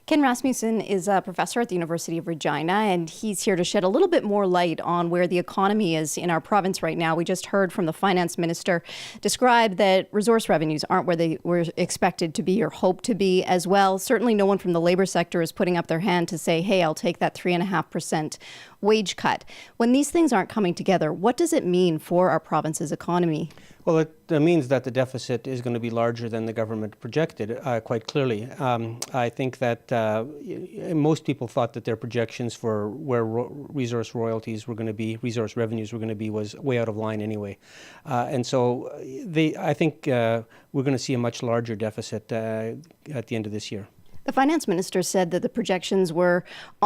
Ken Rasmussen is a professor at the University of Regina, and he's here to shed a little bit more light on where the economy is in our province right now. We just heard from the finance minister describe that resource revenues aren't where they were expected to be or hoped to be as well. Certainly no one from the labor sector is putting up their hand to say, hey, I'll take that 3.5% wage cut. When these things aren't coming together, what does it mean for our province's economy? Well, it means that the deficit is going to be larger than the government projected, quite clearly. I think that most people thought that their projections for where resource royalties were going to be, resource revenues were going to be, was way out of line anyway. And so I think we're going to see a much larger deficit at the end of this year. The finance minister said that the projections were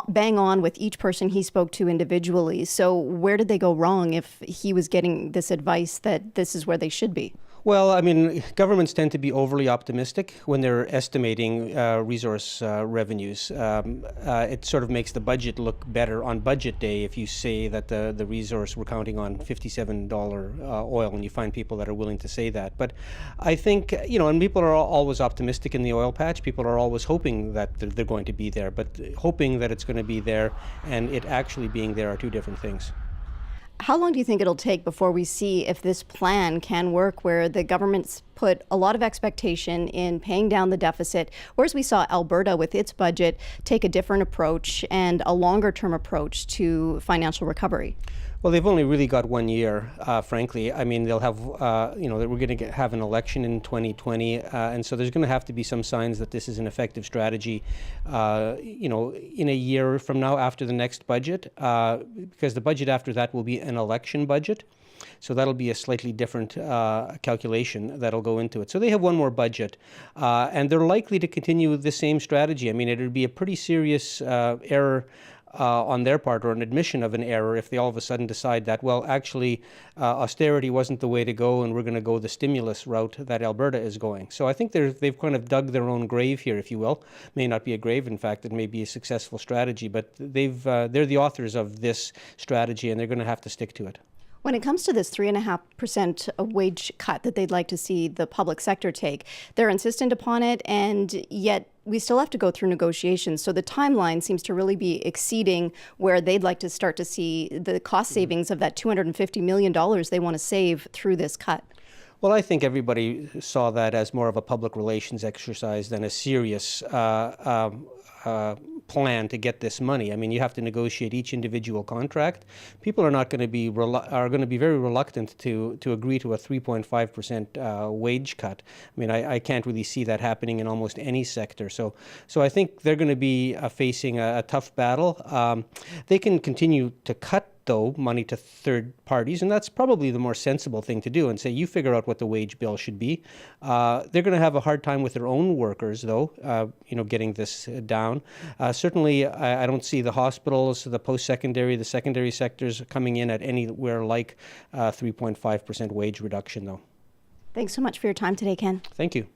bang on with each person he spoke to individually. So where did they go wrong if he was getting this advice that this is where they should be? Well, I mean, governments tend to be overly optimistic when they're estimating resource revenues. It sort of makes the budget look better on budget day if you say that the resource we're counting on $57 oil, and you find people that are willing to say that. But I think, and people are always optimistic in the oil patch. People are always hoping that they're going to be there, but hoping that it's going to be there and it actually being there are two different things. How long do you think it'll take before we see if this plan can work, where the government's put a lot of expectation in paying down the deficit, whereas we saw Alberta with its budget take a different approach and a longer term approach to financial recovery? Well, they've only really got 1 year, frankly. I mean, they'll have, we're going to have an election in 2020, and so there's going to have to be some signs that this is an effective strategy, in a year from now after the next budget, because the budget after that will be an election budget. So that'll be a slightly different calculation that'll go into it. So they have one more budget, and they're likely to continue the same strategy. I mean, it would be a pretty serious error on their part, or an admission of an error, if they all of a sudden decide that, well, actually, austerity wasn't the way to go, and we're going to go the stimulus route that Alberta is going. So I think they've kind of dug their own grave here, if you will. May not be a grave, in fact, it may be a successful strategy, but they're the authors of this strategy, and they're going to have to stick to it. When it comes to this 3.5% wage cut that they'd like to see the public sector take, they're insistent upon it, and yet we still have to go through negotiations. So the timeline seems to really be exceeding where they'd like to start to see the cost savings of that $250 million they want to save through this cut. Well, I think everybody saw that as more of a public relations exercise than a serious plan to get this money. I mean, you have to negotiate each individual contract. People are not going to be very reluctant to agree to a 3.5% wage cut. I mean, I can't really see that happening in almost any sector. So I think they're going to be facing a tough battle. They can continue to cut money to third parties, and that's probably the more sensible thing to do, and say, you figure out what the wage bill should be. They're going to have a hard time with their own workers, though, getting this down. Certainly, I don't see the hospitals, the post-secondary, the secondary sectors coming in at anywhere like 3.5% wage reduction, though. Thanks so much for your time today, Ken. Thank you.